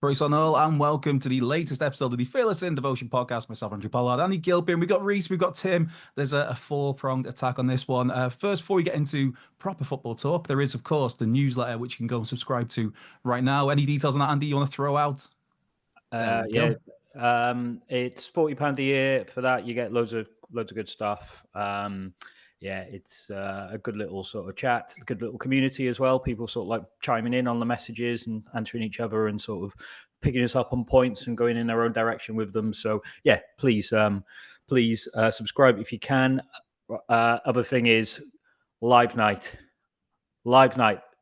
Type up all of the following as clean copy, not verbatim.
Praise on all, and welcome to the latest episode of the Fearless in Devotion podcast. Myself, Andrew Pollard, Andy Gilpin. We've got Rhys, we've got Tim. There's a four-pronged attack on this one. First, before we get into proper football talk, there is, of course, the newsletter, which you can go and subscribe to right now. Any details on that, Andy, you want to throw out? It's £40 a year. For that, you get loads of good stuff. It's a good little sort of chat, a good little community as well. People sort of like chiming in on the messages and answering each other and sort of picking us up on points and going in their own direction with them. So yeah, please subscribe if you can. Other thing is live night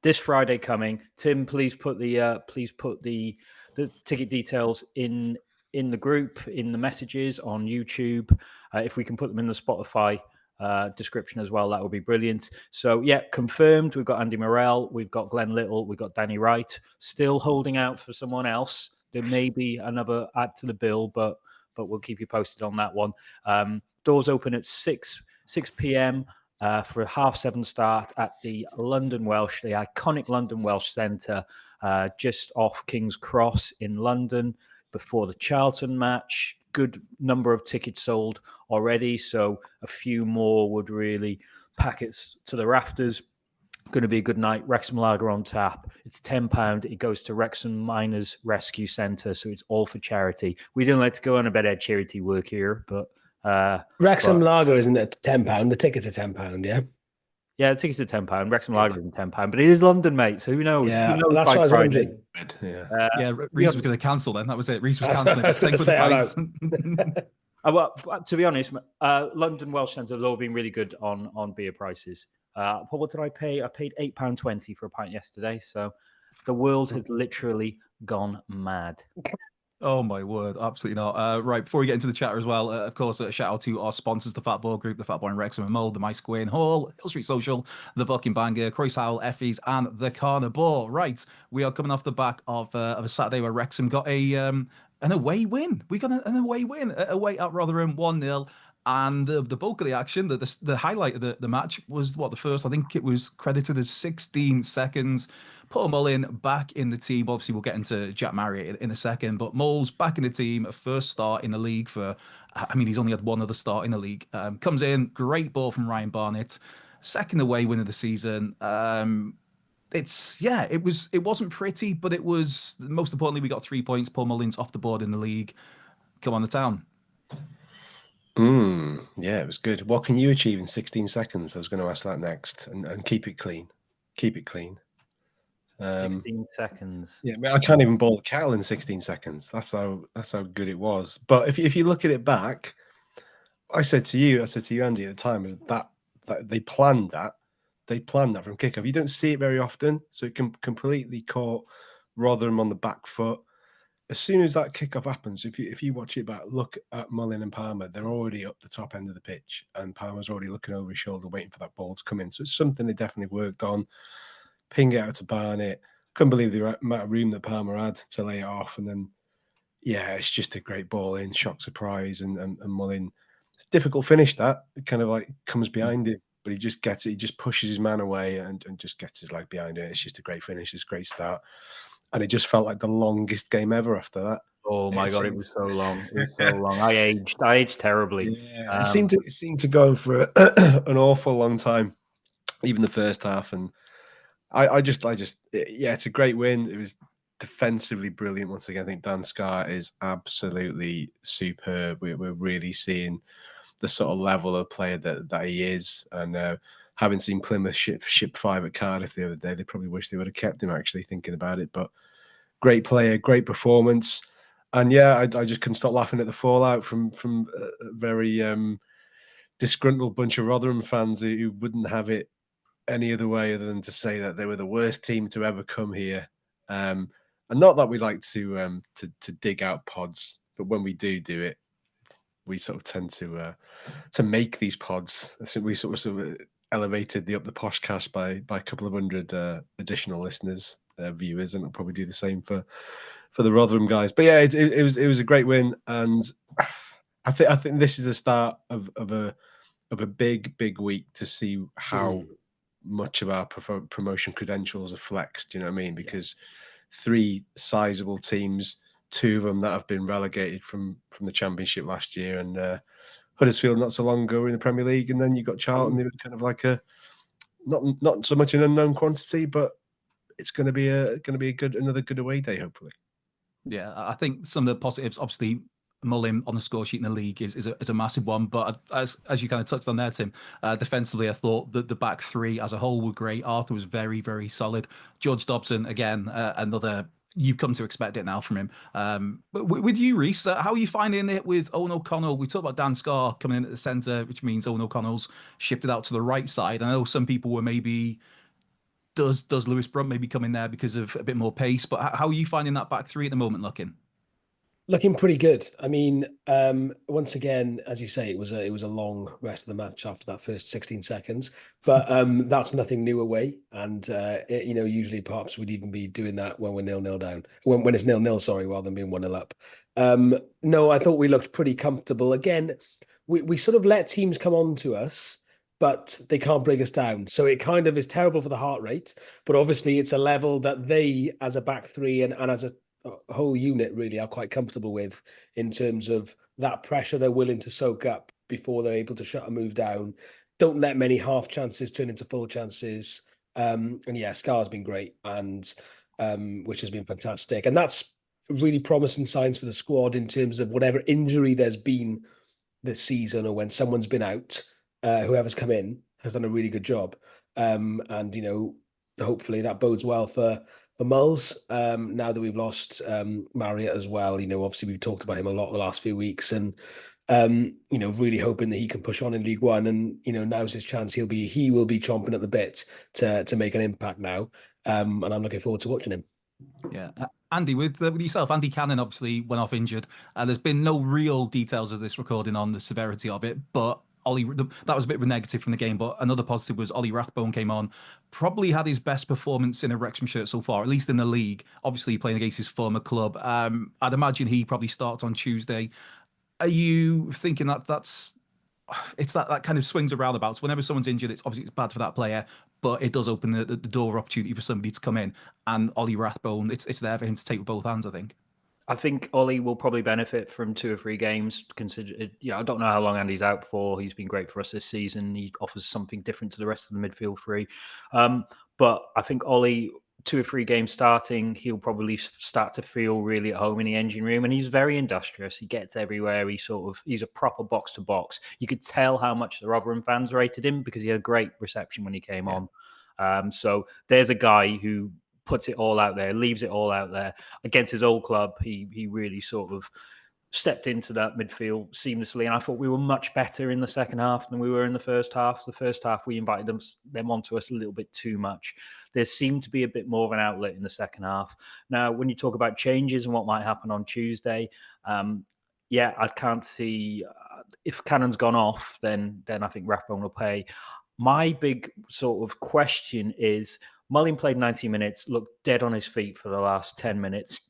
this Friday coming. Tim, please put the ticket details in the group, in the messages on YouTube. If we can put them in the Spotify description as well, that would be brilliant. So yeah, confirmed. We've got Andy Morrell, we've got Glenn Little, we've got Danny Wright, still holding out for someone else. There may be another add to the bill, but we'll keep you posted on that one. Doors open at 6 p.m. For a 7:30 start at the iconic London Welsh Centre, just off King's Cross in London, before the Charlton match. Good number of tickets sold already, so a few more would really pack it to the rafters. Going to be a good night. Wrexham Lager on tap. It's £10. It goes to Wrexham Miners Rescue Centre, so it's all for charity. We didn't like to go on a bit of charity work here, but Wrexham Lager isn't at £10. The tickets are £10, yeah? Yeah, the tickets are £10. Wrexham Lager isn't £10, but it is London, mate. So who knows? Yeah, who knows that's what I was wondering. Rhys was going to cancel then. That was it. Rhys was cancelling. Well, to be honest, London Welsh Centre has all been really good on beer prices. What did I pay? I paid £8.20 for a pint yesterday. So the world has literally gone mad. Oh, my word. Absolutely not. Right, before we get into the chat as well, of course, a shout out to our sponsors, the Fat Ball Group, the Fat Boy and Wrexham and Mull, the My Square in Hall, Hill Street Social, the Bucking Banger, Croyce Howell, Effies, and the Carnivore. Right, we are coming off the back of a Saturday where Wrexham got an away win. We got an away win, away at Rotherham, 1-0. And the bulk of the action, the highlight of the match was the first, I think it was credited as 16 seconds. Paul Mullin back in the team. Obviously, we'll get into Jack Marriott in a second, but Mole's back in the team, a first start in the league he's only had one other start in the league. Comes in, great ball from Ryan Barnett, second away win of the season. It wasn't pretty, but it was, most importantly, we got 3 points. Paul Mullin'S off the board in the league. Come on, the town. Yeah, it was good. What can you achieve in 16 seconds? I was going to ask that next, and keep it clean. Keep it clean. 16 seconds. Yeah, I can't even boil the kettle in 16 seconds. That's how good it was. But if you look at it back, I said to you, Andy, at the time, is that they planned that. They planned that from kickoff. You don't see it very often, so it can completely caught Rotherham on the back foot. As soon as that kickoff happens, if you watch it back, look at Mullin and Palmer. They're already up the top end of the pitch, and Palmer's already looking over his shoulder, waiting for that ball to come in. So it's something they definitely worked on. Ping it out to Barnett. Couldn't believe the amount of room that Palmer had to lay it off, and then it's just a great ball in, shock surprise, and Mullin. It's a difficult finish that. It kind of like comes behind him, but he just gets it. He just pushes his man away and just gets his leg behind it. It's just a great finish. It's a great start. And it just felt like the longest game ever after that. Oh my God, it was so long. It was so long. I aged terribly. Yeah, it seemed to go on for an awful long time, even the first half. And it's a great win. It was defensively brilliant once again. I think Dan Scarr is absolutely superb. We're really seeing the sort of level of player that he is. And having seen Plymouth ship 5 at Cardiff the other day, they probably wish they would have kept him, actually, thinking about it. But great player, great performance. And I just couldn't stop laughing at the fallout from a very disgruntled bunch of Rotherham fans who wouldn't have it any other way other than to say that they were the worst team to ever come here. And not that we like to dig out pods, but when we do it, we sort of tend to make these pods. I think we sort of elevated the Up the Poshcast by a couple of hundred additional listeners, viewers, and I'll probably do the same for the Rotherham guys. But it was a great win, and I think this is the start of a big week to see how much of our promotion credentials are flexed. Do you know what I mean? Because three sizable teams, two of them that have been relegated from the Championship last year, and Huddersfield not so long ago in the Premier League, and then you've got Charlton. They were kind of like a not so much an unknown quantity, but it's going to be another good away day, hopefully. Yeah, I think some of the positives, obviously, Mullin on the score sheet in the league is a massive one. But as you kind of touched on there, Tim, defensively, I thought that the back three as a whole were great. Arthur was very, very solid. George Dobson, again, another. You've come to expect it now from him. But with you, Rhys, how are you finding it with Owen O'Connell? We talked about Dan Scarr coming in at the centre, which means Owen O'Connell's shifted out to the right side. I know some people were maybe, does Lewis Brunt maybe come in there because of a bit more pace? But how are you finding that back three at the moment looking pretty good? I mean, once again, as you say, it was a long rest of the match after that first 16 seconds, but that's nothing new away. And usually perhaps we'd even be doing that when we're 0-0 down, when it's 0-0, sorry, rather than being 1-0 up. No, I thought we looked pretty comfortable. Again, we sort of let teams come on to us, but they can't break us down. So it kind of is terrible for the heart rate, but obviously it's a level that they, as a back three and as a whole unit, really are quite comfortable with, in terms of that pressure they're willing to soak up before they're able to shut a move down. Don't let many half chances turn into full chances. And yeah, Scar's been great, and which has been fantastic. And that's really promising signs for the squad in terms of whatever injury there's been this season, or when someone's been out, whoever's come in has done a really good job. And, hopefully that bodes well for Mulls, now that we've lost Marriott as well. Obviously we've talked about him a lot the last few weeks, and really hoping that he can push on in League One. And now's his chance. He will be chomping at the bit to make an impact now, and I'm looking forward to watching him. Yeah, Andy, with yourself, Andy Cannon obviously went off injured. There's been no real details of this recording on the severity of it, but that was a bit of a negative from the game, but another positive was Ollie Rathbone came on, probably had his best performance in a Wrexham shirt so far, at least in the league, obviously playing against his former club. I'd imagine he probably starts on Tuesday. Are you thinking that's that kind of swings around about? So whenever someone's injured, it's bad for that player, but it does open the door opportunity for somebody to come in, and Ollie Rathbone, it's there for him to take with both hands, I think. I think Ollie will probably benefit from 2 or 3 games. I don't know how long Andy's out for. He's been great for us this season. He offers something different to the rest of the midfield three. But I think Ollie, 2 or 3 games starting, he'll probably start to feel really at home in the engine room. And he's very industrious. He gets everywhere. He's a proper box to box. You could tell how much the Rotherham fans rated him because he had a great reception when he came on. So there's a guy who puts it all out there, leaves it all out there. Against his old club, he really sort of stepped into that midfield seamlessly. And I thought we were much better in the second half than we were in the first half. The first half, we invited them onto us a little bit too much. There seemed to be a bit more of an outlet in the second half. Now, when you talk about changes and what might happen on Tuesday, I can't see... if Cannon's gone off, then I think Rathbone will play. My big sort of question is, Mullin played 90 minutes, looked dead on his feet for the last 10 minutes.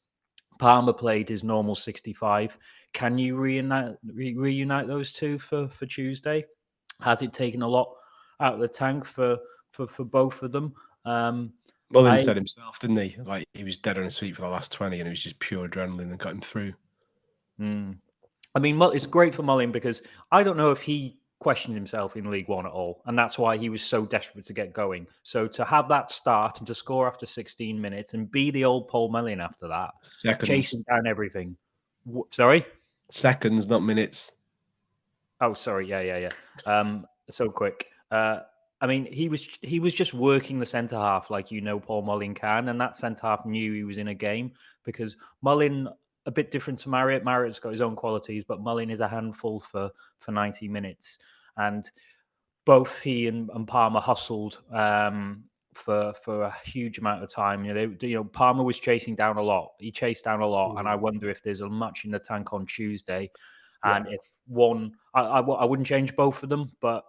Palmer played his normal 65. Can you reunite those two for Tuesday? Has it taken a lot out of the tank for both of them? Mullin said himself, didn't he? Like, he was dead on his feet for the last 20, and it was just pure adrenaline that got him through. I mean, it's great for Mullin because I don't know if he questioned himself in League One at all, and that's why he was so desperate to get going. So to have that start and to score after 16 minutes and be the old Paul Mullin after that, chasing down everything. Sorry? Seconds, not minutes. Oh, sorry. Yeah. So quick. I mean, he was just working the centre half like Paul Mullin can, and that centre half knew he was in a game because Mullin, a bit different to Marriott. Marriott's got his own qualities, but Mullin is a handful for 90 minutes. And both he and Palmer hustled for a huge amount of time. Palmer was chasing down a lot. He chased down a lot, and I wonder if there's much in the tank on Tuesday. And if one, I wouldn't change both of them, but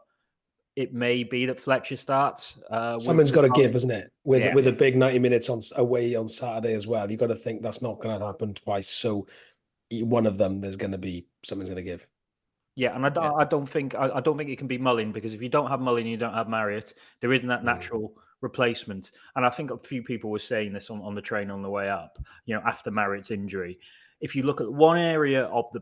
it may be that Fletcher starts. Someone's got to give, isn't it? With a big 90 minutes away on Saturday as well. You've got to think that's not going to happen twice. So one of them, something's going to give. Yeah, and I don't think it can be Mullin, because if you don't have Mullin, you don't have Marriott. There isn't that natural replacement. And I think a few people were saying this on the train on the way up, after Marriott's injury. If you look at one area of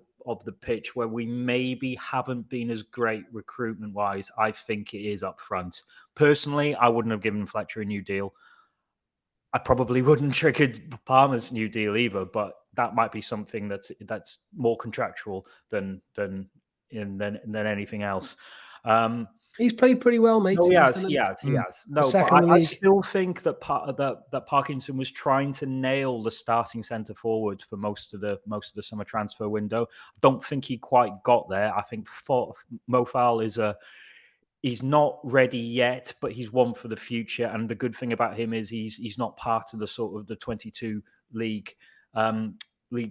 the pitch where we maybe haven't been as great recruitment wise, I think it is up front. Personally, I wouldn't have given Fletcher a new deal. I probably wouldn't trigger Palmer's new deal either, but that might be something that's more contractual than anything else. He's played pretty well, mate. No, he has. No, but I still think that that Parkinson was trying to nail the starting centre forward for most of the summer transfer window. I don't think he quite got there. I think Mo Faal he's not ready yet, but he's one for the future. And the good thing about him is he's not part of the sort of the 22 league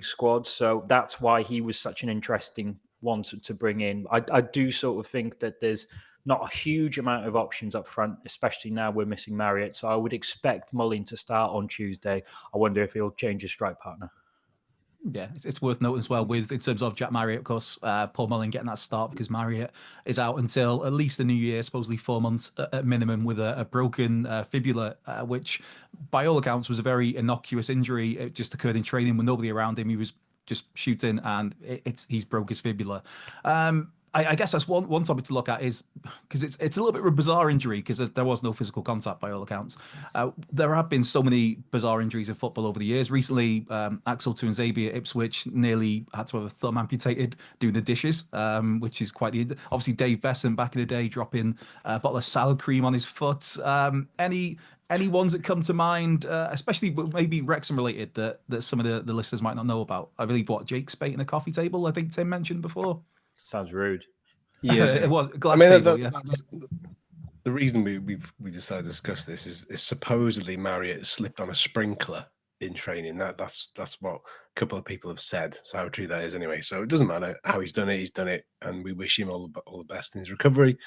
squad. So that's why he was such an interesting one to bring in. I do sort of think that there's not a huge amount of options up front, especially now we're missing Marriott. So I would expect Mullin to start on Tuesday. I wonder if he'll change his strike partner. Yeah, it's worth noting as well in terms of Jack Marriott, of course, Paul Mullin getting that start because Marriott is out until at least the new year, supposedly 4 months at minimum with a broken fibula, which by all accounts was a very innocuous injury. It just occurred in training with nobody around him. He was just shooting and he's broke his fibula. I guess that's one topic to look at is because it's a little bit of a bizarre injury because there was no physical contact by all accounts. There have been so many bizarre injuries in football over the years. Recently, Axel Tuanzebe at Ipswich nearly had to have a thumb amputated doing the dishes, which is quite obviously Dave Besson back in the day dropping a bottle of salad cream on his foot. Any ones that come to mind, especially maybe Wrexham related that some of the listeners might not know about? I believe Jake Spate in the coffee table, I think Tim mentioned before. Sounds rude. Yeah, it was glass table. That's the reason we decided to discuss this is supposedly Marriott slipped on a sprinkler in training. That's what a couple of people have said. So how true that is, anyway. So it doesn't matter how he's done it, and we wish him all the best in his recovery.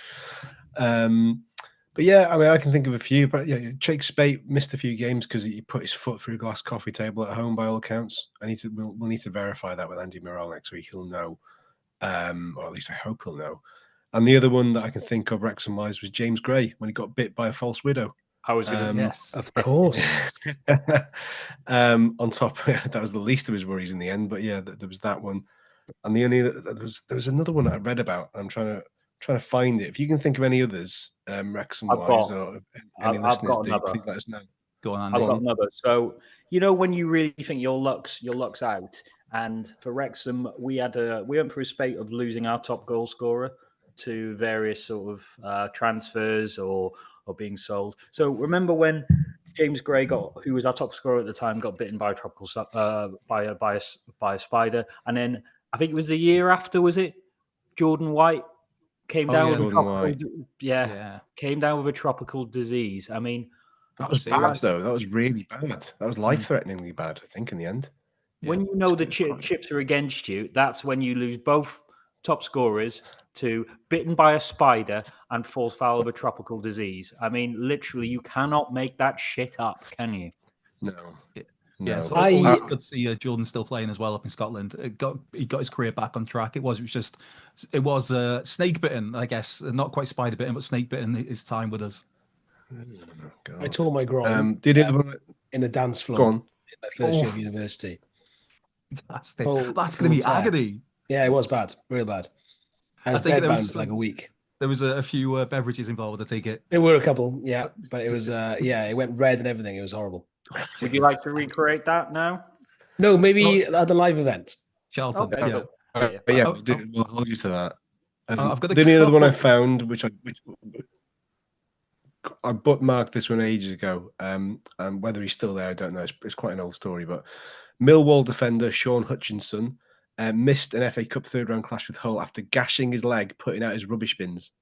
But yeah, I mean, I can think of a few. But yeah, Jake Spate missed a few games because he put his foot through a glass coffee table at home, by all accounts. We'll need to verify that with Andy Morrell next week. He'll know. Or at least I hope he'll know. And the other one that I can think of Wrexham-wise was James Gray when he got bit by a false widow. I was going to yes, of course. On top, that was the least of his worries in the end. But yeah, there was that one, and there was another one that I read about. I'm trying to find it. If you can think of any others, Wrexham-wise, or any listeners, please let us know. Go on, Andy. I've got another. So when you really think your luck's out. And for Wrexham, we went through a spate of losing our top goal scorer to various sort of transfers or being sold. So remember when James Gray who was our top scorer at the time, got bitten by a tropical by a spider, and then I think it was the year after, was it? Jordan White came down with a tropical disease. I mean, that was bad though. That was really bad. That was life-threateningly bad, I think, in the end. When you know the chips are against you, that's when you lose both top scorers to bitten by a spider and falls foul of a tropical disease. I mean, literally, you cannot make that shit up, can you? No. Yeah, so always good to see Jordan still playing as well up in Scotland. He got his career back on track. It was snake bitten, I guess, not quite spider bitten, but snake bitten his time with us. Oh, I tore my groin in a dance floor in my first year of university. Fantastic. That's going to be agony. Yeah, it was bad, real bad. I was bedbound for like a week. There was a few beverages involved, I take it. There were a couple, yeah, but it was it went red and everything. It was horrible. Would you like to recreate that now? No, maybe at the live event. Charlton, we'll hold you to that. I've got the other one I found, which I bookmarked this one ages ago, and whether he's still there, I don't know. It's quite an old story, but Millwall defender Sean Hutchinson missed an FA Cup third round clash with Hull after gashing his leg, putting out his rubbish bins.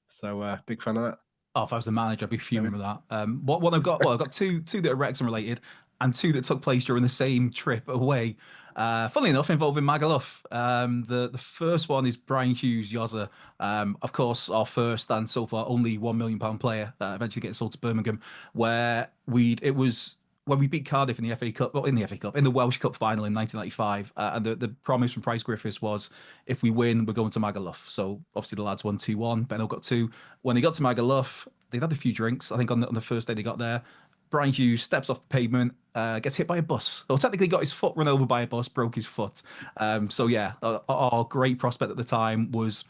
So big fan of that. Oh, if I was the manager, I'd be fuming with that. What I've got, I've got two that are Wrexham related, and two that took place during the same trip away. Funnily enough, involving Magaluf. The first one is Brian Hughes, Yozza. Of course, our first and so far only £1 million player, eventually getting sold to Birmingham, where it was when we beat Cardiff in the FA Cup, in the Welsh Cup final in 1995. And the promise from Price Griffiths was, if we win, we're going to Magaluf. So obviously the lads won 2-1. Benno got 2. When he got to Magaluf, they'd had a few drinks. I think on the first day they got there. Brian Hughes steps off the pavement, gets hit by a bus. Well, technically got his foot run over by a bus, broke his foot. So yeah, our great prospect at the time was,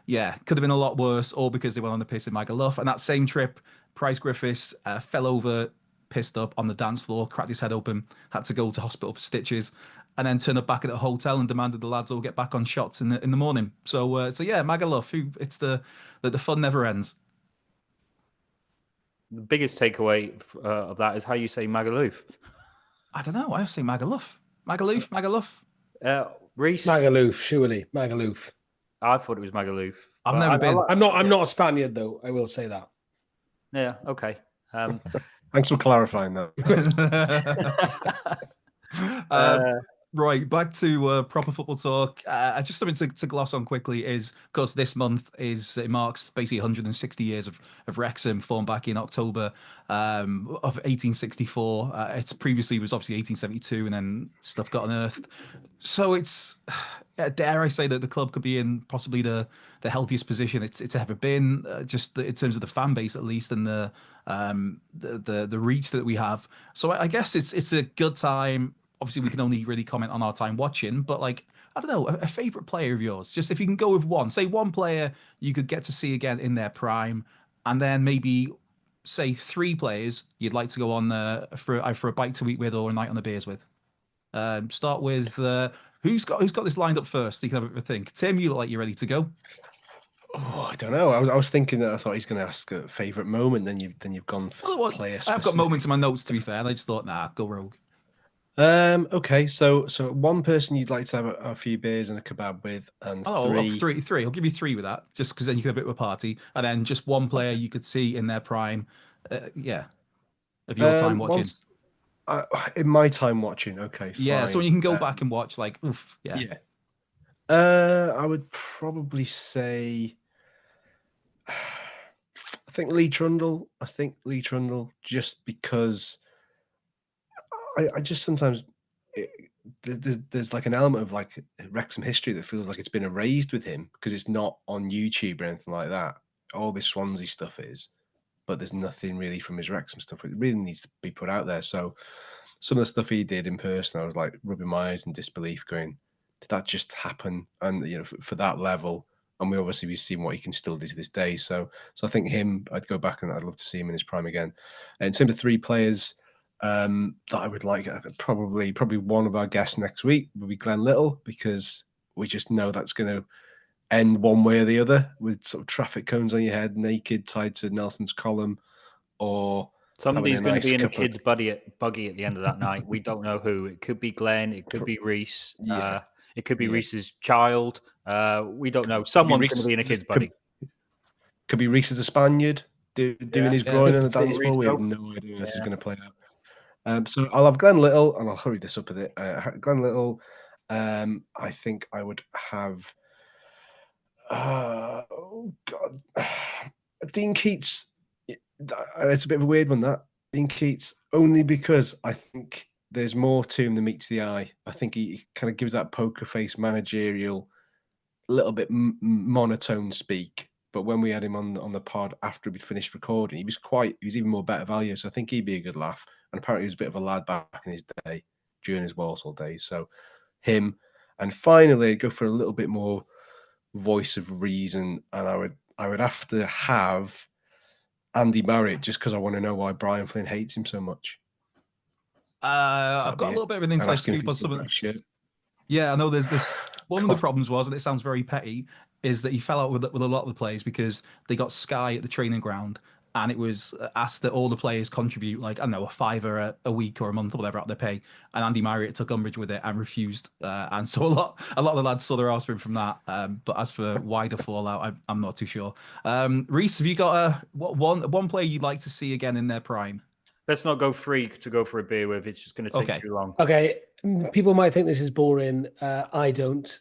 could have been a lot worse, all because they went on the piss in Magaluf. And that same trip, Price Griffiths fell over, pissed up on the dance floor, cracked his head open, had to go to hospital for stitches, and then turned up back at the hotel and demanded the lads all get back on shots in the morning. So yeah, Magaluf, it's the fun never ends. The biggest takeaway of that is how you say Magaluf. I don't know. I say Magaluf. Magaluf. Rhys? Magaluf, surely. Magaluf. I thought it was Magaluf. I've never been. I'm not a Spaniard, though. I will say that. Yeah, okay. Thanks for clarifying that. Right, back to proper football talk. Just something to gloss on quickly is, of course, this month it marks basically 160 years of Wrexham, formed back in October of 1864. It's previously was obviously 1872, and then stuff got unearthed. So it's, dare I say that the club could be in possibly the healthiest position it's ever been, just in terms of the fan base at least, and the reach that we have. So I guess it's a good time. Obviously, we can only really comment on our time watching, but like, I don't know, a favorite player of yours, just if you can go with one, say one player you could get to see again in their prime, and then maybe say three players you'd like to go on for a bite to eat with or a night on the beers with. Start with who's got this lined up first? So you can have a think. Tim, you look like you're ready to go. Oh, I don't know. I was thinking that I thought he's going to ask a favorite moment. Then you've gone for player specific. I've got moments in my notes, to be fair, and I just thought, nah, go rogue. Okay, so one person you'd like to have a few beers and a kebab with, and three. I'll give you three with that, just because then you can have a bit of a party, and then just one player you could see in their prime, of your time watching. In my time watching, okay, fine. Yeah, so when you can go back and watch, like, oof, yeah. I would probably say, I think Lee Trundle. Just because I just sometimes there's like an element of like Wrexham history that feels like it's been erased with him because it's not on YouTube or anything like that. All this Swansea stuff is, but there's nothing really from his Wrexham stuff. It really needs to be put out there. So some of the stuff he did in person, I was like rubbing my eyes in disbelief, going, "Did that just happen?" And for that level, and we've seen what he can still do to this day. So I think him, I'd go back and I'd love to see him in his prime again. And in terms of three players that I would like, probably one of our guests next week will be Glenn Little, because we just know that's going to end one way or the other, with sort of traffic cones on your head, naked, tied to Nelson's column, or somebody's going to be in a kid's buggy at the end of that night. We don't know who. It could be Glenn. It could be Rhys. It could be Rhys's child. We don't know. Someone's going to be in a kid's buggy. Could be Rhys as a Spaniard doing his groin on the dance floor. We have no idea how this is going to play out. So I'll have Glenn Little, and I'll hurry this up a bit. Glenn Little, I think I would have. Dean Keats. It's a bit of a weird one, that Dean Keats, only because I think there's more to him than meets the eye. I think he kind of gives that poker face managerial, little bit monotone speak. But when we had him on the pod after we'd finished recording, he was even more better value. So I think he'd be a good laugh. And apparently he was a bit of a lad back in his day, during his Walsall days. So him. And finally, go for a little bit more voice of reason. And I would have to have Andy Marriott, just because I want to know why Brian Flynn hates him so much. I've got a little bit of an inside scoop on something. Yeah, I know there's this. One of the problems was, and it sounds very petty, is that he fell out with a lot of the players because they got Sky at the training ground, and it was asked that all the players contribute, like, I don't know, $5 a week or a month or whatever out their pay. And Andy Marriott took umbrage with it and refused. And so a lot of the lads saw their arse from that. But as for wider fallout, I'm not too sure. Rhys, have you got one player you'd like to see again in their prime? Let's not go free to go for a beer with. It's just going to take too long. Okay. People might think this is boring. I don't.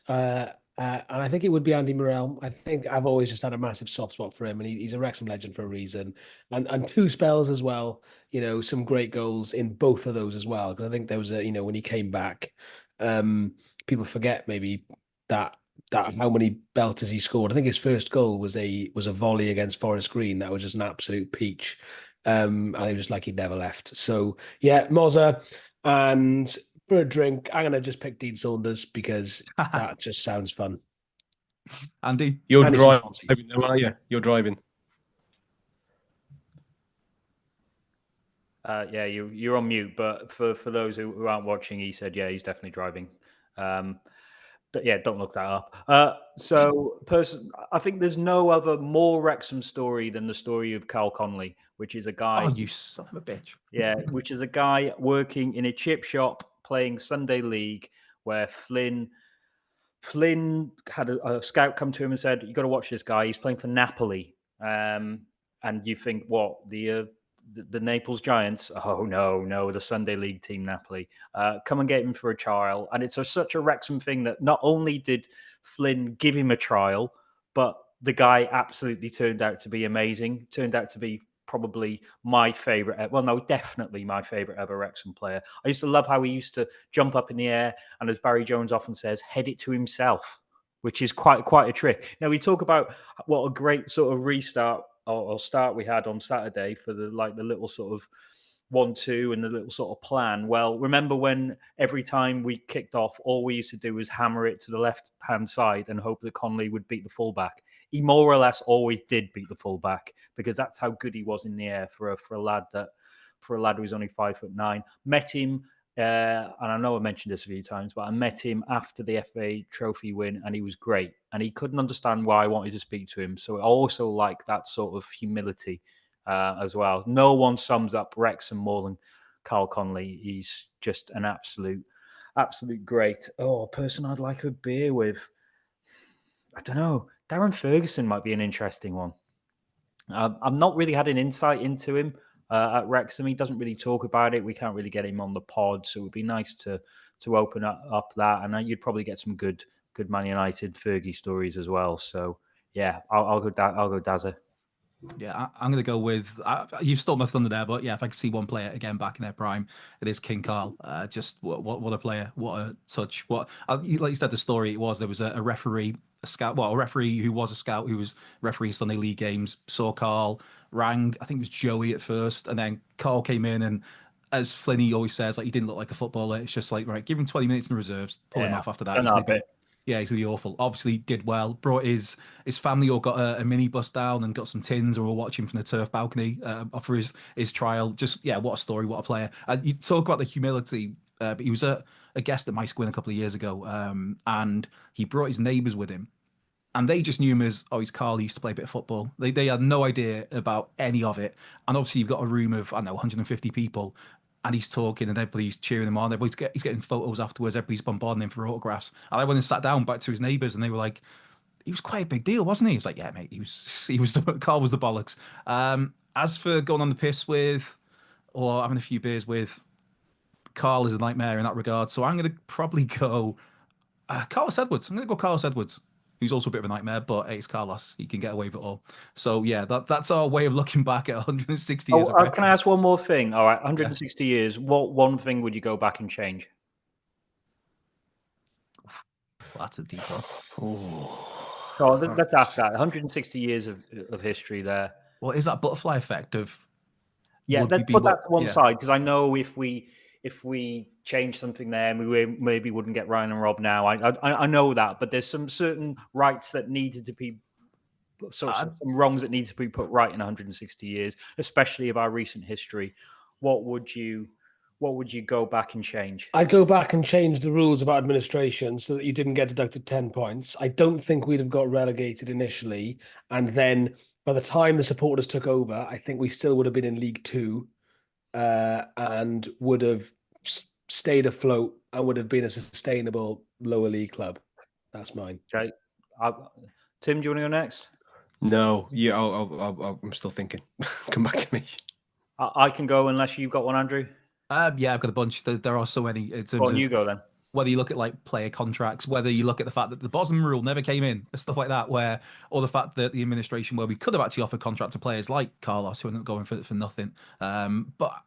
And I think it would be Andy Morel. I think I've always just had a massive soft spot for him, and he's a Wrexham legend for a reason. And two spells as well, some great goals in both of those as well. Because I think there was when he came back, people forget maybe that that how many belters he scored. I think his first goal was a volley against Forest Green. That was just an absolute peach. And it was like he'd never left. So yeah, Mozza. And for a drink, I'm gonna just pick Dean Saunders because that just sounds fun. Andy, you're driving, are you? You're driving. Yeah, you're on mute. But for those who aren't watching, he said, yeah, he's definitely driving. Yeah, don't look that up. I think there's no other more Wrexham story than the story of Carl Connolly, which is a guy. Oh, you son of a bitch! Yeah, which is a guy working in a chip shop playing Sunday League, where Flynn had a scout come to him and said, "You got to watch this guy. He's playing for Napoli." And you think, what the Naples Giants? Oh no, the Sunday League team Napoli. Come and get him for a trial. And it's such a Wrexham thing that not only did Flynn give him a trial, but the guy absolutely turned out to be amazing. Turned out to be probably my favorite. Well, no, definitely my favorite ever Wrexham player. I used to love how he used to jump up in the air and, as Barry Jones often says, head it to himself, which is quite a trick. Now we talk about what a great sort of restart or start we had on Saturday for the little sort of 1-2 and the little sort of plan. Well, remember when every time we kicked off, all we used to do was hammer it to the left-hand side and hope that Connolly would beat the fullback. He more or less always did beat the fullback because that's how good he was in the air for a lad who was only 5'9". Met him, and I know I mentioned this a few times, but I met him after the FA Trophy win, and he was great. And he couldn't understand why I wanted to speak to him. So I also like that sort of humility as well. No one sums up Wrexham more than Carl Connolly. He's just an absolute great. Oh, a person I'd like a beer with. I don't know. Darren Ferguson might be an interesting one. I've not really had an insight into him at Wrexham. He doesn't really talk about it. We can't really get him on the pod, so it would be nice to open up that. And you'd probably get some good Man United Fergie stories as well. So yeah, I'll go Dazza. Yeah, I'm going to go with. You've stole my thunder there, but yeah, if I can see one player again back in their prime, it is King Carl. Just what a player, what a touch. What like you said, the story there was a referee, a referee who was a scout who was refereeing Sunday League games. Saw Carl, rang, I think it was Joey at first, and then Carl came in and. As Flinny always says, like he didn't look like a footballer. It's just like, right, give him 20 minutes in the reserves, pull him off after that. He's going to be awful. Obviously, did well. Brought his family all got a minibus down and got some tins, and we're watching from the turf balcony for his trial. Just what a story, what a player. You talk about the humility, but he was a guest at my squin a couple of years ago, and he brought his neighbours with him. And they just knew him as, he's Carl, he used to play a bit of football. They had no idea about any of it. And obviously, you've got a room of, 150 people. And he's talking and everybody's cheering him on. He's getting photos afterwards. Everybody's bombarding him for autographs. And I went and sat down back to his neighbours and they were like, he was quite a big deal, wasn't he? He was like, yeah, mate, Carl was the bollocks. As for going on the piss with, or having a few beers with, Carl is a nightmare in that regard. So I'm going to probably go Carlos Edwards. I'm going to go Carlos Edwards, who's also a bit of a nightmare, but hey, it's Carlos. He can get away with it all. So yeah, that's our way of looking back at 160 years. Can I ask one more thing? All right, 160 years. What one thing would you go back and change? Well, that's a deep one. Let's ask that. 160 years of history there. Well, is that butterfly effect of? Yeah, let's put that to one side, because I know if we change something there, we maybe wouldn't get Ryan and Rob now. I know that, but there's some certain rights that needed to be, some wrongs that need to be put right in 160 years, especially of our recent history. What would you go back and change? I'd go back and change the rules about administration so that you didn't get deducted 10 points. I don't think we'd have got relegated initially. And then by the time the supporters took over, I think we still would have been in League Two and would have stayed afloat and would have been a sustainable lower league club. That's mine. Okay. Tim, do you want to go next? No, yeah, I'm still thinking. Come back to me. I can go unless you've got one, Andrew. Yeah, I've got a bunch. There are so many. In terms you go then. Whether you look at like player contracts, whether you look at the fact that the Bosman rule never came in, stuff like that, or the fact that the administration where we could have actually offered contract to players like Carlos who ended up going for nothing. But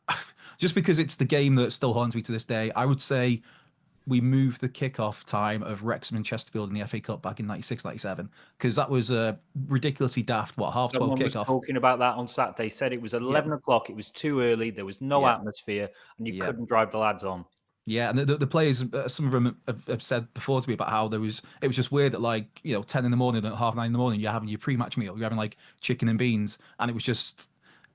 just because it's the game that still haunts me to this day, I would say we moved the kickoff time of Wrexham and Chesterfield in the FA Cup back in 96, 97, because that was a ridiculously daft, what, half 12 Someone was kickoff. talking about that on Saturday, said it was 11 o'clock, it was too early, there was no atmosphere, and you couldn't drive the lads on. Yeah, and the players, some of them have said before to me about how it was just weird at, like, 10 in the morning, at 9:30 in the morning, you're having your pre-match meal, you're having like chicken and beans, and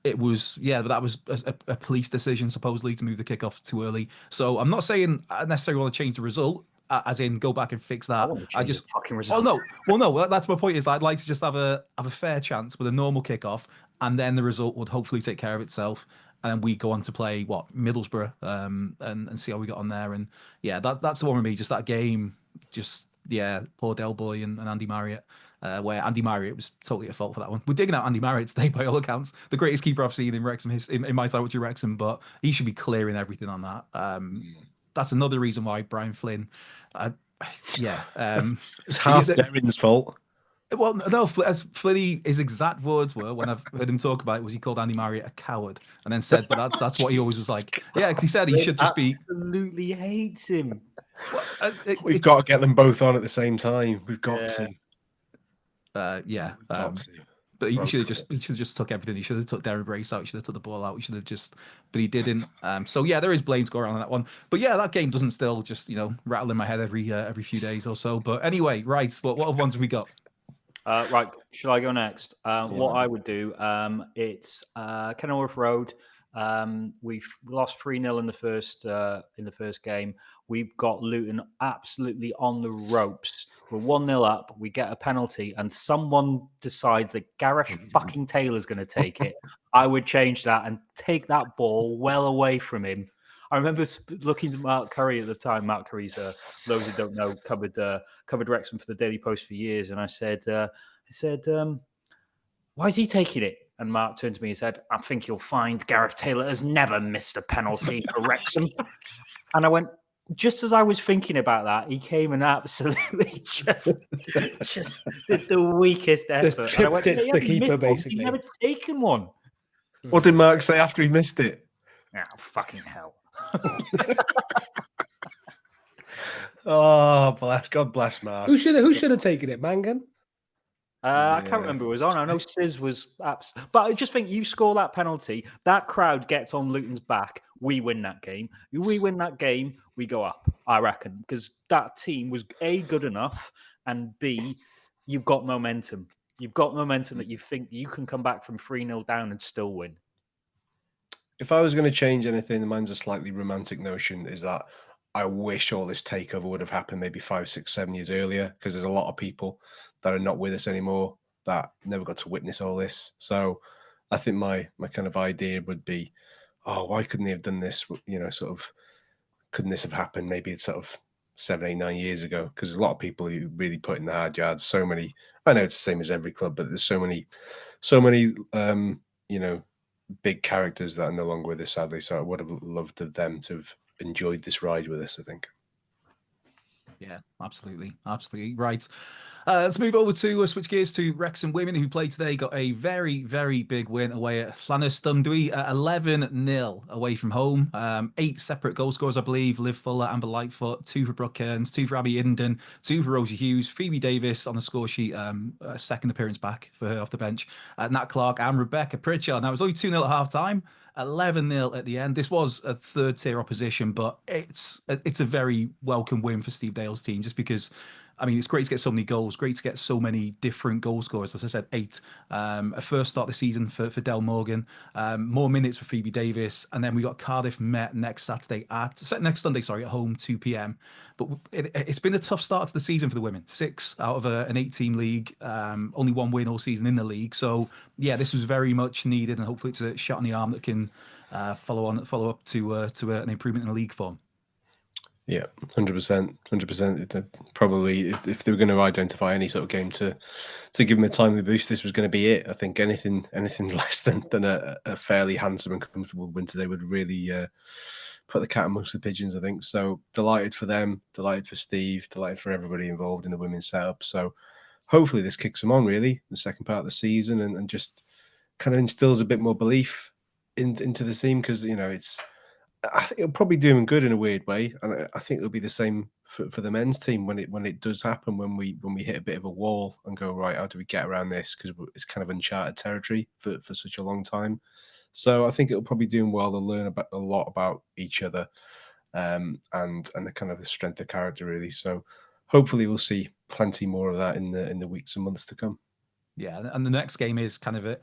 but that was a police decision supposedly to move the kickoff too early. So I'm not saying I necessarily want to change the result, as in go back and fix that. I just fucking result. No, that's my point. Is I'd like to just have a fair chance with a normal kickoff, and then the result would hopefully take care of itself. And we go on to play Middlesbrough, and see how we got on there. And yeah, that's the one with me. Just that game, poor Del Boy and Andy Marriott, where Andy Marriott was totally at fault for that one. We're digging out Andy Marriott today by all accounts, the greatest keeper I've seen in Wrexham in my time with Wrexham, but he should be clearing everything on that. That's another reason why Brian Flynn, it's half Darren's fault. Well, no, as Flinny, his exact words were, when I've heard him talk about it, was he called Andy Marriott a coward, and then said, but that's what he always was like. Yeah, because he said he should just be. Absolutely hates him. Well, we've got to get them both on at the same time. We've got to. But he should have just took everything. He should have took Darren Brace out. He should have took the ball out. He should have but he didn't. So yeah, there is blame to go around on that one. But yeah, that game doesn't still just rattle in my head every few days or so. But anyway, right, what ones have we got? Right, should I go next? What I would do, it's Kenilworth Road. We've lost 3-0 in the first game. We've got Luton absolutely on the ropes. We're 1-0 up. We get a penalty, and someone decides that Gareth fucking Taylor's going to take it. I would change that and take that ball well away from him. I remember looking at Mark Curry at the time. Mark Curry's, those who don't know, covered Wrexham for the Daily Post for years. And I said, why is he taking it? And Mark turned to me and said, I think you'll find Gareth Taylor has never missed a penalty for Wrexham. And I went, just as I was thinking about that, he came and absolutely just did the weakest effort. Just chipped it to the keeper, basically. He's never taken one. What did Mark say after he missed it? Oh, fucking hell. Oh, God bless Mark. Who should have taken it, Mangan? I can't remember who was on. I know Sis was but I just think you score that penalty, that crowd gets on Luton's back, we win that game. We win that game, we go up, I reckon, because that team was A, good enough, and B, you've got momentum. You've got momentum that you think you can come back from 3-0 down and still win. If I was going to change anything, mine's a slightly romantic notion, is that I wish all this takeover would have happened maybe 5, 6, 7 years earlier, because there's a lot of people that are not with us anymore that never got to witness all this. So I think my kind of idea would be, why couldn't they have done this? Couldn't this have happened maybe sort of 7, 8, 9 years ago? Because there's a lot of people who really put in the hard yards. So many, I know it's the same as every club, but there's so many, big characters that are no longer with us, sadly. So I would have loved them to have enjoyed this ride with us, I think. Yeah, absolutely. Right. Let's move over to switch gears to Wrexham women, who played today. Got a very, very big win away at Llanystumdwy, 11-0 away from home. 8 separate goal scorers, I believe. Liv Fuller, Amber Lightfoot, 2 for Brooke Kearns, 2 for Abby Inden, 2 for Rosie Hughes, Phoebe Davis on the score sheet, a second appearance back for her off the bench, Nat Clark and Rebecca Pritchard. Now, it was only 2-0 at half-time. 11-0 at the end. This was a third-tier opposition, but it's a very welcome win for Steve Dale's team, just because, I mean, it's great to get so many goals, great to get so many different goal scorers. As I said, 8. A first start of the season for Del Morgan, more minutes for Phoebe Davis, and then we got Cardiff Met next Sunday, at home, 2 p.m. But it's been a tough start to the season for the women. 6 out of an 8-team league, only 1 win all season in the league. So yeah, this was very much needed, and hopefully it's a shot in the arm that can follow up to an improvement in the league form. Yeah, 100%. Probably, if they were going to identify any sort of game to give them a timely boost, this was going to be it. I think anything less than a fairly handsome and comfortable win today would really put the cat amongst the pigeons, I think. So delighted for them, delighted for Steve, delighted for everybody involved in the women's setup. So hopefully this kicks them on, really, the second part of the season, and just kind of instills a bit more belief into the team, because, I think it'll probably do him good in a weird way, and I think it'll be the same for the men's team when it does happen, when we hit a bit of a wall and go, right, how do we get around this, because it's kind of uncharted territory for such a long time. So I think it'll probably do him well to learn a lot about each other, and the kind of the strength of character, really. So hopefully we'll see plenty more of that in the weeks and months to come. Yeah, and the next game is kind of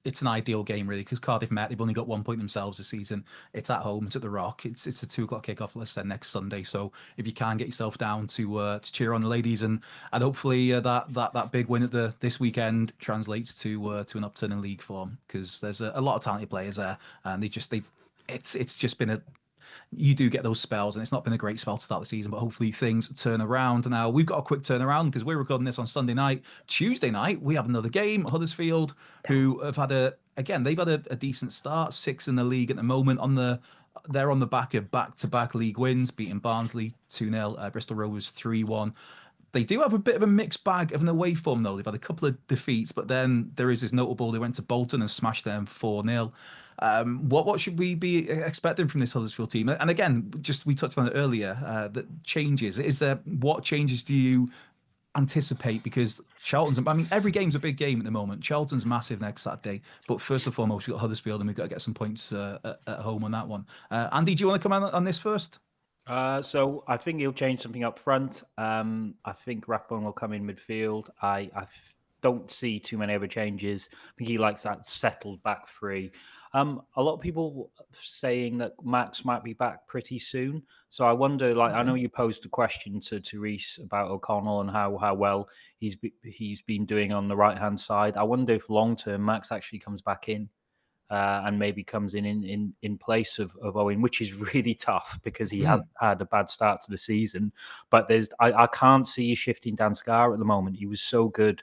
it's an ideal game, really, because Cardiff Met, they've only got 1 point themselves this season. It's at home, it's at the Rock. It's a 2:00 kickoff, let's say, next Sunday. So if you can get yourself down to cheer on the ladies, and hopefully that big win at this weekend translates to an upturn in league form, because there's a lot of talented players there, and it's just been you do get those spells, and it's not been a great spell to start the season, but hopefully things turn around. Now, we've got a quick turnaround because we're recording this on Sunday night. Tuesday night, we have another game. Huddersfield, who have had they've had a decent start, 6 in the league at the moment. They're on the back of back-to-back league wins, beating Barnsley 2-0, Bristol Rovers 3-1. They do have a bit of a mixed bag of an away form, though. They've had a couple of defeats, but then there is this notable, they went to Bolton and smashed them 4-0. What should we be expecting from this Huddersfield team? And again, just we touched on it earlier, that changes. What changes do you anticipate? Because Charlton's, I mean, every game's a big game at the moment. Charlton's massive next Saturday, but first and foremost, we've got Huddersfield, and we've got to get some points at home on that one. Andy, do you want to come on this first? So I think he'll change something up front. I think Rathbone will come in midfield. I don't see too many other changes. I think he likes that settled back three. A lot of people saying that Max might be back pretty soon. So I wonder, I know you posed a question to Rhys about O'Connell and how well he's been doing on the right-hand side. I wonder if long-term Max actually comes back in. And maybe comes in place of Owen, which is really tough because he has had a bad start to the season. But I can't see you shifting Dan Scarr at the moment. He was so good,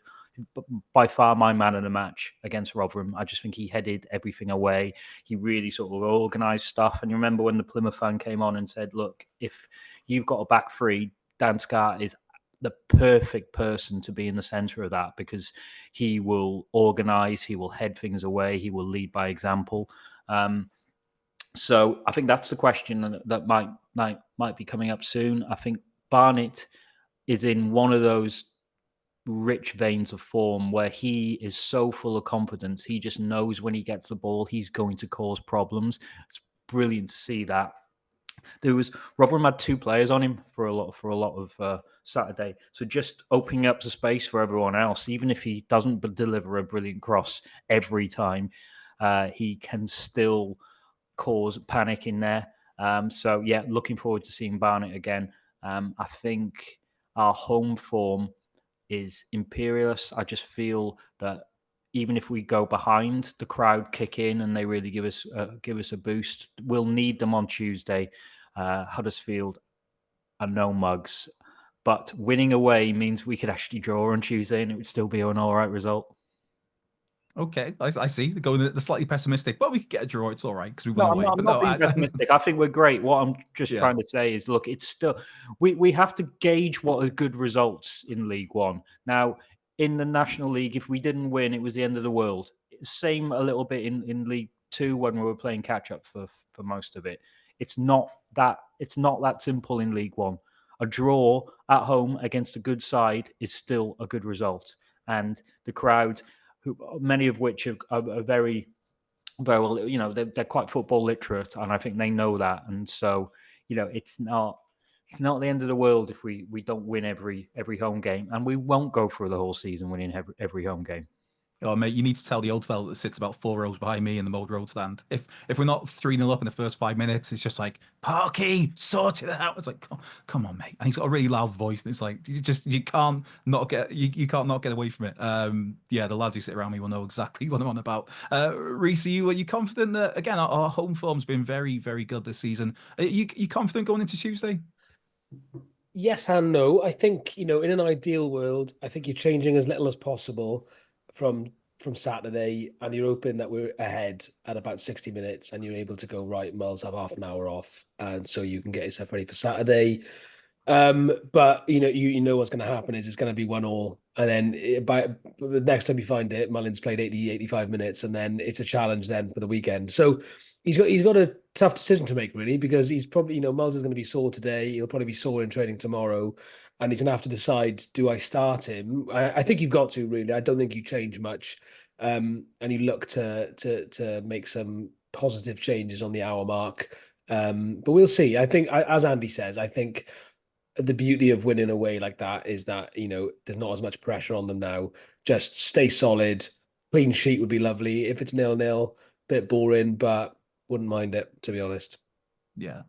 by far my man of the match against Rotherham. I just think he headed everything away. He really sort of organised stuff. And you remember when the Plymouth fan came on and said, look, if you've got a back three, Dan Scarr is the perfect person to be in the center of that, because he will organize, he will head things away, he will lead by example. So I think that's the question that might be coming up soon. I think Barnett is in one of those rich veins of form where he is so full of confidence. He just knows when he gets the ball, he's going to cause problems. It's brilliant to see that. Rotherham had 2 players on him for a lot of Saturday, so just opening up the space for everyone else. Even if he doesn't deliver a brilliant cross every time, he can still cause panic in there. So yeah, looking forward to seeing Barnett again. I think our home form is imperious. I just feel that even if we go behind, the crowd kick in and they really give us a boost. We'll need them on Tuesday. Huddersfield are no mugs, but winning away means we could actually draw on Tuesday and it would still be an all right result. Okay, I see. Going the slightly pessimistic, but we could get a draw. It's all right because we won away. I'm not being pessimistic. I think we're great. What I'm just trying to say is, look, it's still we have to gauge what are good results in League One. Now, in the National League, if we didn't win, it was the end of the world. Same a little bit in League Two when we were playing catch up for most of it. It's not that simple in League One. A draw at home against a good side is still a good result, and the crowd, many of which are very, very well, they're quite football literate, and I think they know that. And so, it's not the end of the world if we don't win every home game, and we won't go through the whole season winning every home game. Oh, mate, you need to tell the old fella that sits about 4 rows behind me in the Mold Road stand. If we're not 3-0 up in the first 5 minutes, it's just like, Parky, sort it out. It's like, come on, mate. And he's got a really you voice, and it's like you can't not get away from it. Yeah, the lads who sit around me will know exactly what I'm on about. Rhys, are you confident that, again, our home form's been very, very good this season? Are you confident going into Tuesday? Yes and no. I think, in an ideal world, I think you're changing as little as possible from Saturday, and you're hoping that we're ahead at about 60 minutes and you're able to go, right, Mulls have half an hour off, and so you can get yourself ready for Saturday. But you know what's going to happen is it's going to be 1-1, and then by the next time you find it, Mullin'S played 80-85 minutes, and then it's a challenge then for the weekend. So he's got to tough decision to make, really, because he's probably, Mullin'S is going to be sore today. He'll probably be sore in training tomorrow, and he's going to have to decide: do I start him? I think you've got to, really. I don't think you change much, and you look to make some positive changes on the hour mark. But we'll see. I think, as Andy says, I think the beauty of winning away like that is that there's not as much pressure on them now. Just stay solid. Clean sheet would be lovely. If it's 0-0, bit boring, but wouldn't mind it, to be honest. Yeah.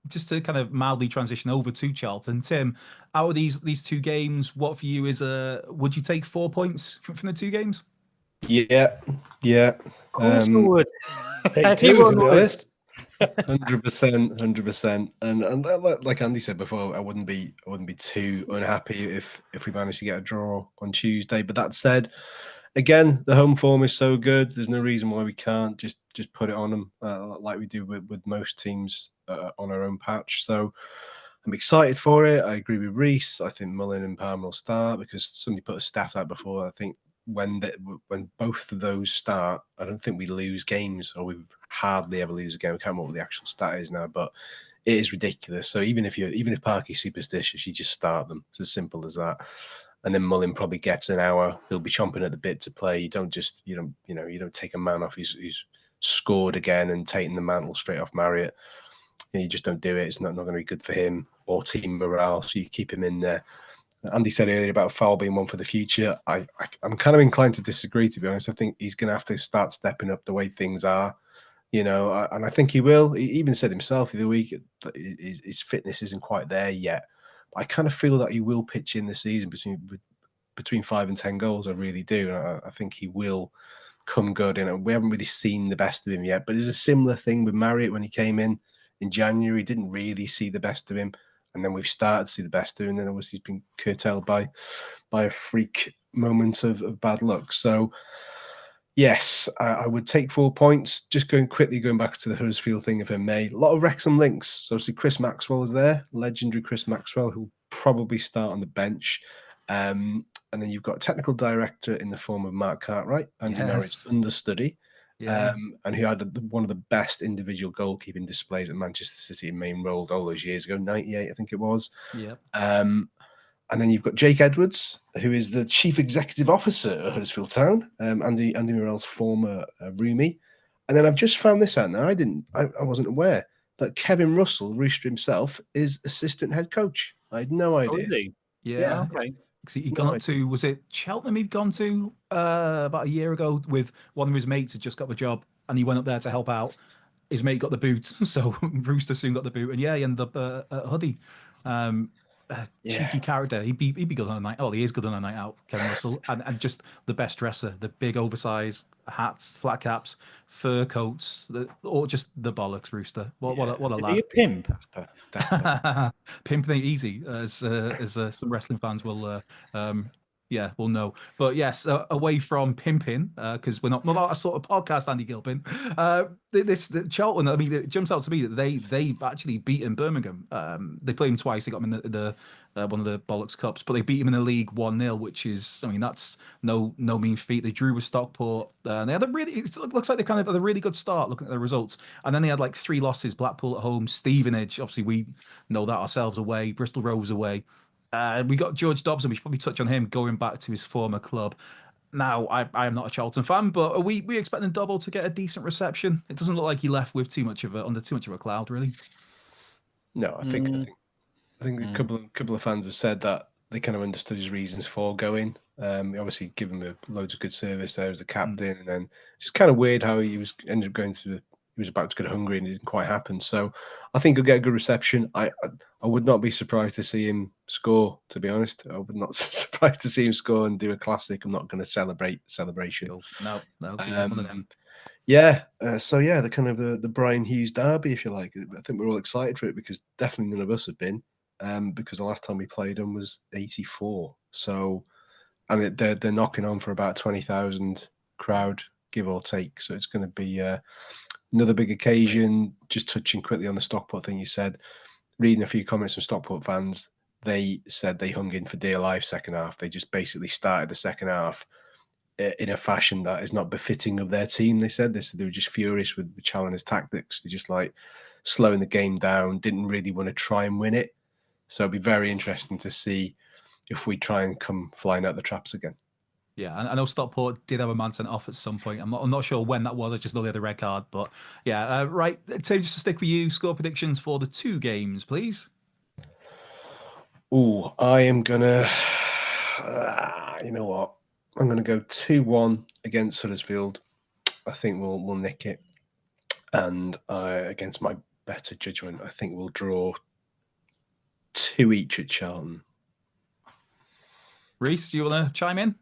Just to kind of mildly transition over to Charlton, Tim, out of these two games, what for you is would you take 4 points from the two games? Yeah. Of course I would. Take two, to be honest. 100%. And like Andy said before, I wouldn't be too unhappy if we managed to get a draw on Tuesday. But that said, again, the home form is so good. There's no reason why we can't just put it on them like we do with most teams on our own patch. So I'm excited for it. I agree with Rhys. I think Mullin and Palmer will start because somebody put a stat out before. I think when both of those start, I don't think we lose games, or we hardly ever lose a game. I can't remember what the actual stat is now, but it is ridiculous. So even if Parky's superstitious, you just start them. It's as simple as that. And then Mullin probably gets an hour. He'll be chomping at the bit to play. You don't take a man off who's scored again and taking the mantle straight off Marriott. You just don't do it. It's not going to be good for him or team morale. So you keep him in there. Andy said earlier about Faal being one for the future. I'm kind of inclined to disagree, to be honest. I think he's going to have to start stepping up the way things are, and I think he will. He even said himself the other week that his fitness isn't quite there yet. But I kind of feel that he will pitch in this season between 5 and 10 goals. I really do. And I think he will come good. And we haven't really seen the best of him yet. But there's a similar thing with Marriott when he came in January. Didn't really see the best of him. And then we've started to see the best of him, and then obviously he's been curtailed by a freak moment of bad luck. So, yes, I would take 4 points. Just going back to the Huddersfield thing, if I may. A lot of Wrexham links. So, obviously, Chris Maxwell is there, legendary Chris Maxwell, who'll probably start on the bench. And then you've got a technical director in the form of Mark Cartwright, Andy Marriott's understudy. Yeah. And who had one of the best individual goalkeeping displays at Manchester City in Main Road all those years ago, 98, I think it was. Yeah. And then you've got Jake Edwards, who is the chief executive officer at Huddersfield Town, Andy Morell's former roomie. And then I've just found this out now. I wasn't aware that Kevin Russell, Rooster himself, is assistant head coach. I had no idea. Oh, is he? Yeah. Okay. He'd gone up to, was it Cheltenham he'd gone to about a year ago with one of his mates who just got the job, and he went up there to help out. His mate got the boot, so Rooster soon got the boot, and he ended up at Huddy. Cheeky character. He'd be good on a night. Oh, he is good on a night out, Kevin Russell, and just the best dresser. The big oversized hats, flat caps, fur coats, or just the bollocks. Rooster. What a lad. Is he a pimp? Pimp ain't easy, as some wrestling fans will will know. But yes, away from pimping, because we're not that sort of podcast, Andy Gilpin. The Charlton, I mean, it jumps out to me that they've actually beaten Birmingham. They played them twice. They got them in the one of the bollocks cups, but they beat them in the league 1-0, which is, I mean, that's no mean feat. They drew with Stockport. They had it looks like they kind of had a really good start looking at the results, and then they had like 3 losses: Blackpool at home, Stevenage, obviously we know that ourselves, away, Bristol Rovers away. We got George Dobson. We should probably touch on him going back to his former club. Now, I am not a Charlton fan, but are we expecting Dobble to get a decent reception? It doesn't look like he left with under too much of a cloud, really. No, I think a couple of fans have said that they kind of understood his reasons for going. Obviously, give him loads of good service there as the captain, and then it's just kind of weird how he ended up going to. He was about to go to Hungary and it didn't quite happen. So I think he'll get a good reception. I would not be surprised to see him score, to be honest. I would not be surprised to see him score and do a classic. I'm not going to celebration. No. The kind of the Brian Hughes derby, if you like. I think we're all excited for it because definitely none of us have been. Because the last time we played them was 84. So, and they're knocking on for about 20,000 crowd, give or take. So it's going to be another big occasion. Just touching quickly on the Stockport thing you said, reading a few comments from Stockport fans, they said they hung in for dear life second half. They just basically started the second half in a fashion that is not befitting of their team. They said they were just furious with Challoner's tactics. They just like slowing the game down, didn't really want to try and win it. So it'd be very interesting to see if we try and come flying out the traps again. Yeah, I know Stockport did have a man sent off at some point. I'm not sure when that was. I just know they had a red card. But yeah, right. Tim, just to stick with you, score predictions for the 2 games, please. Oh, I am gonna. You know what? I'm gonna go 2-1 against Huddersfield. I think we'll nick it, and against my better judgment, I think we'll draw 2 each at Charlton. Rhys, do you want to chime in?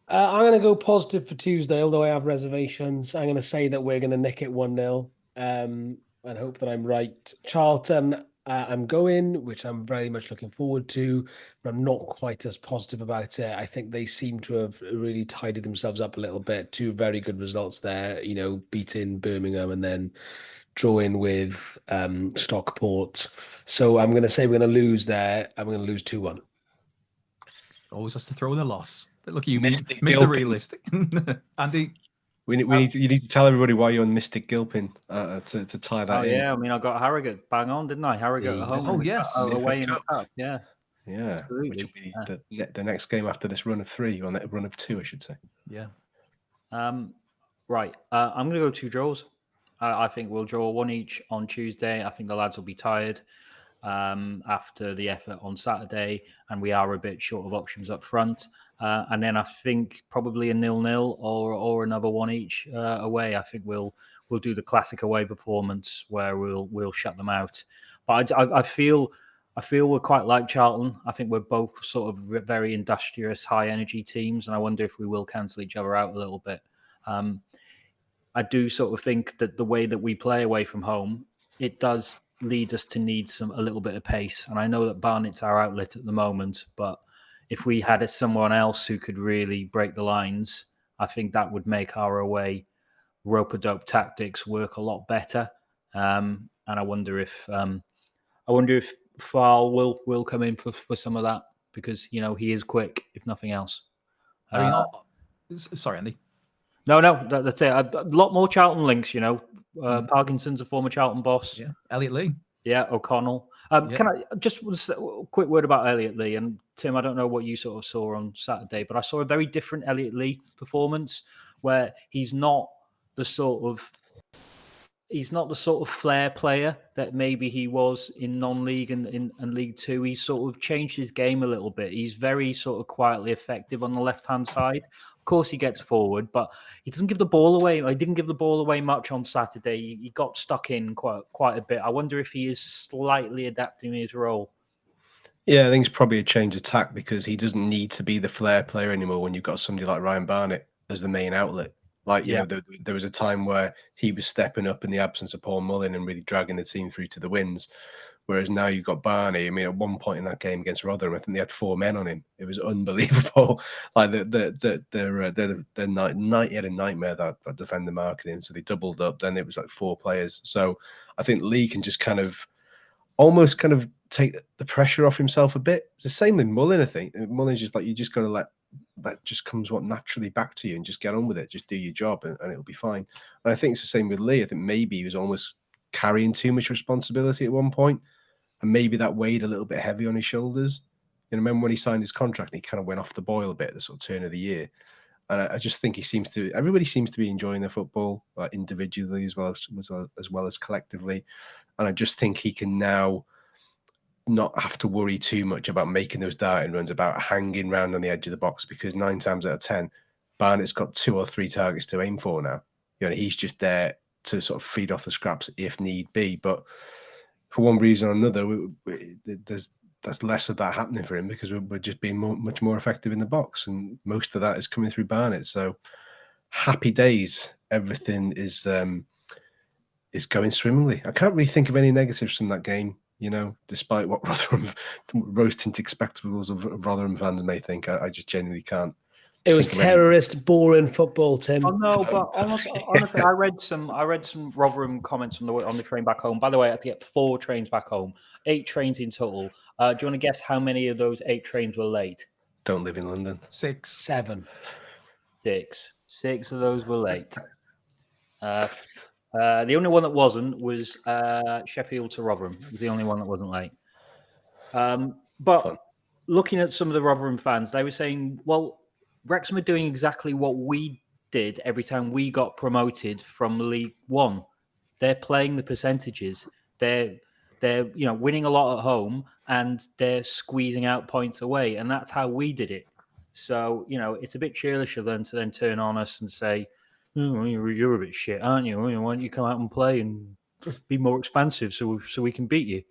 I'm going to go positive for Tuesday, although I have reservations. I'm going to say that we're going to nick it 1-0 and hope that I'm right. Charlton, I'm going, which I'm very much looking forward to, but I'm not quite as positive about it. I think they seem to have really tidied themselves up a little bit. 2 very good results there, beating Birmingham and then drawing with Stockport. So I'm going to say we're going to lose there. I'm going to lose 2-1. Always has to throw in a loss. Look at you, Mystic Mr. Gilpin. Realistic. Andy? You need to tell everybody why you're on Mystic Gilpin to tie that in. Yeah, I mean, I got Harrogate bang on, didn't I? Harrogate at home. Oh, yes. Away in the cup, yeah. Yeah, absolutely. which will be the next game after this run of 3, or run of 2, I should say. Yeah. Right. I'm going to go 2 draws. I think we'll draw 1 each on Tuesday. I think the lads will be tired after the effort on Saturday, and we are a bit short of options up front. And then I think probably a 0-0 or another 1 each away. I think we'll do the classic away performance where we'll shut them out. But I feel we're quite like Charlton. I think we're both sort of very industrious, high energy teams, and I wonder if we will cancel each other out a little bit. I do sort of think that the way that we play away from home, it does lead us to need a little bit of pace. And I know that Barnett's our outlet at the moment, but if we had someone else who could really break the lines, I think that would make our away rope-a-dope tactics work a lot better. And I wonder if Faal will come in for some of that, because he is quick, if nothing else. I mean, sorry, Andy. No, that's it. A lot more Charlton links, Parkinson's a former Charlton boss. Yeah, Elliot Lee. Yeah, O'Connell. Can I just a quick word about Elliot Lee? And Tim, I don't know what you sort of saw on Saturday, but I saw a very different Elliot Lee performance where he's not the sort of flair player that maybe he was in non-league and League Two. He's sort of changed his game a little bit. He's very sort of quietly effective on the left-hand side. Of course, he gets forward, but he doesn't give the ball away. He didn't give the ball away much on Saturday. He got stuck in quite a bit. I wonder if he is slightly adapting his role. Yeah, I think it's probably a change of tack, because he doesn't need to be the flair player anymore when you've got somebody like Ryan Barnett as the main outlet. Like, you know, there was a time where he was stepping up in the absence of Paul Mullin and really dragging the team through to the wins. Whereas now you've got Barney. I mean, at one point in that game against Rotherham, I think they had 4 men on him. It was unbelievable. Like he had a nightmare that defender marking him. So they doubled up. Then it was like 4 players. So I think Lee can just almost take the pressure off himself a bit. It's the same with Mullin, I think. Mullin's just like, you just got to let that just comes naturally back to you and just get on with it. Just do your job and it'll be fine. And I think it's the same with Lee. I think maybe he was almost carrying too much responsibility at one point, and maybe that weighed a little bit heavy on his shoulders. You know, remember when he signed his contract and he kind of went off the boil a bit at the sort of turn of the year. And I just think everybody seems to be enjoying their football, individually as well as collectively. And I just think he can now not have to worry too much about making those darting runs, about hanging around on the edge of the box, because 9 times out of 10, Barnett's got 2 or 3 targets to aim for now. You know, he's just there to sort of feed off the scraps if need be. But for one reason or another, there's less of that happening for him, because we're just being much more effective in the box, and most of that is coming through Barnett. So happy days. Everything is going swimmingly. I can't really think of any negatives from that game. You know, despite what rose-tinted spectacles of Rotherham fans may think, I just genuinely can't. It was terrorist, boring football, Tim. Oh no, but honestly, I read some Rotherham comments on the train back home. By the way, I had to get 4 trains back home, 8 trains in total. Do you want to guess how many of those 8 trains were late? Don't live in London. 6, 7. Six of those were late. The only one that wasn't was Sheffield to Rotherham. It was the only one that wasn't late. But looking at some of the Rotherham fans, they were saying, well, Wrexham are doing exactly what we did every time we got promoted from League One. They're playing the percentages. They're winning a lot at home and they're squeezing out points away. And that's how we did it. So, it's a bit churlish of them to then turn on us and say, oh, you're a bit shit, aren't you? Why don't you come out and play and be more expansive so we can beat you?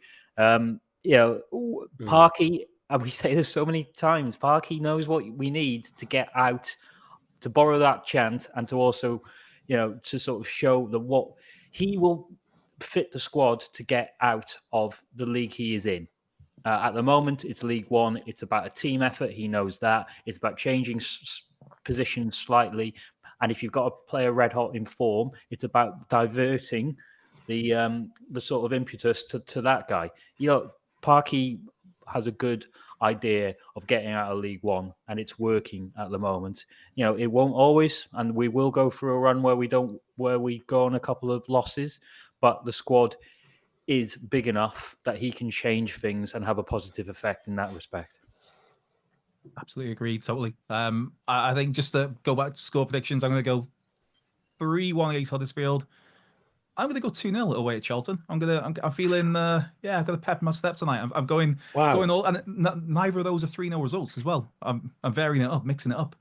Parky, and we say this so many times, Parky knows what we need to get out, to borrow that chant, and to also, to sort of show that what he will fit the squad to get out of the league he is in. At the moment, it's League One. It's about a team effort. He knows that. It's about changing positions slightly. And if you've got a player red hot in form, it's about diverting the sort of impetus to that guy. Parky has a good idea of getting out of League One, and it's working at the moment. It won't always, and we will go through a run where we go on a couple of losses, but the squad is big enough that he can change things and have a positive effect in that respect. Absolutely agree. Totally. I think just to go back to score predictions, I'm going to go 3-1 against Huddersfield. I'm going to go 2-0 away at Charlton. I'm feeling, I've got to pep my step tonight. I'm going all, and neither of those are 3-0 results as well. I'm varying it up, mixing it up.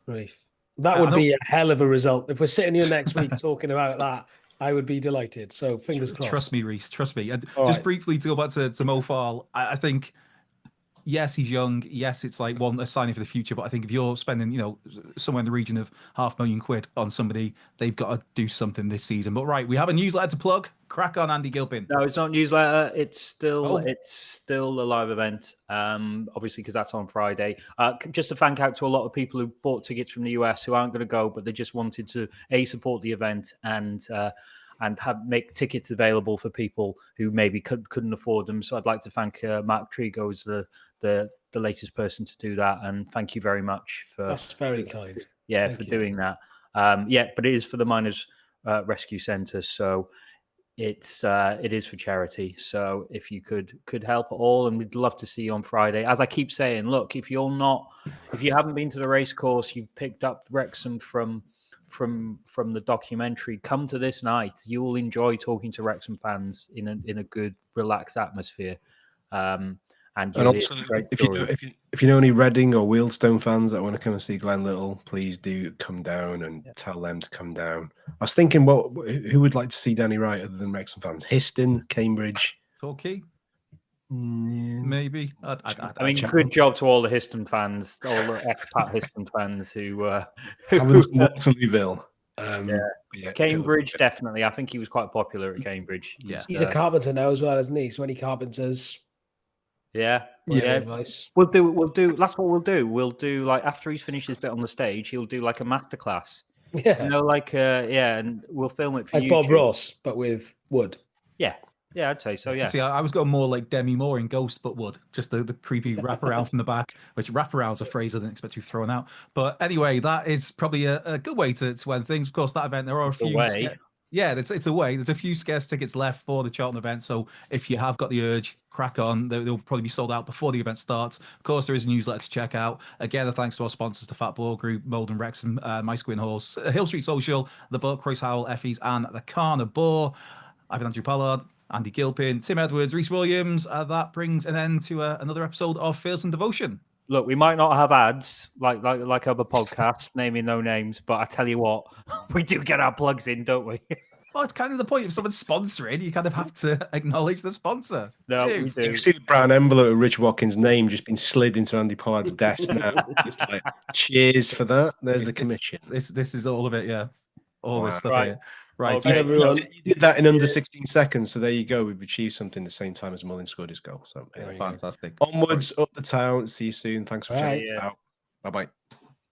Grief. That would be a hell of a result. If we're sitting here next week talking about that, I would be delighted. So fingers crossed. Trust me, Rhys. Trust me. Just briefly to go back to Mo Faal, I think, yes, he's young. Yes, it's like a signing for the future. But I think if you're spending, somewhere in the region of £500,000 on somebody, they've got to do something this season. But right, we have a newsletter to plug. Crack on, Andy Gilpin. No, it's not newsletter. It's still a live event. Obviously, because that's on Friday. Just a thank out to a lot of people who bought tickets from the US who aren't going to go, but they just wanted to support the event and make tickets available for people who maybe couldn't afford them. So I'd like to thank Mark Trigo as the latest person to do that, and thank you very much for. That's very kind. Yeah, thank you. Doing that. But it is for the Miners Rescue Centre, so it is for charity. So if you could help at all, and we'd love to see you on Friday. As I keep saying, look, if you haven't been to the race course, you've picked up Wrexham from the documentary, come to this night. You will enjoy talking to Wrexham fans in a good, relaxed atmosphere. And also, if you know any Reading or Wealdstone fans that want to come and see Glenn Little, please do come down and tell them to come down. I was thinking, who would like to see Danny Wright other than Wrexham fans? Histon, Cambridge, Torquay. Maybe. I mean, good job to all the Histon fans, all the expat Histon fans who Waterlooville. Cambridge, definitely. I think he was quite popular at Cambridge. He's a carpenter now as well, isn't he? So any carpenters. Nice. We'll do. That's what we'll do. We'll do, like, after he's finished his bit on the stage, he'll do like a masterclass. Yeah. And we'll film it for like YouTube. Bob Ross, but with wood. Yeah, I'd say so, yeah. See, I was going more like Demi Moore in Ghost, but wood. Just the creepy wraparound from the back, which wraparound's a phrase I didn't expect to be thrown out. But anyway, that is probably a good way to end things. Of course, that event, there are a few... it's a way. There's a few scarce tickets left for the Charlton event. So if you have got the urge, crack on. They'll probably be sold out before the event starts. Of course, there is a newsletter to check out. Again, thanks to our sponsors, the Fat Ball Group, Mullin'S, Wrexham, My Squin Horse, Hill Street Social, The Book, Croyce Howell, Effie's, and The Carnivore. I've been Andrew Pollard, Andy Gilpin, Tim Edwards, Rhys Williams. That brings an end to another episode of Fearless and Devotion. Look, we might not have ads like other podcasts, naming no names, but I tell you what, we do get our plugs in, don't we? Well, it's kind of the point. If someone's sponsoring, you kind of have to acknowledge the sponsor. No, we do. You can see the brown envelope of Rich Watkins' name just been slid into Andy Pollard's desk now. Just like, cheers for that. There's the commission. This is all of it, yeah. All this stuff here. Right. Okay, you did that in under 16 seconds, so there you go. We've achieved something the same time as Mullin scored his goal. So anyway, fantastic. Onwards, up the town. See you soon. Thanks for checking us out. Bye-bye.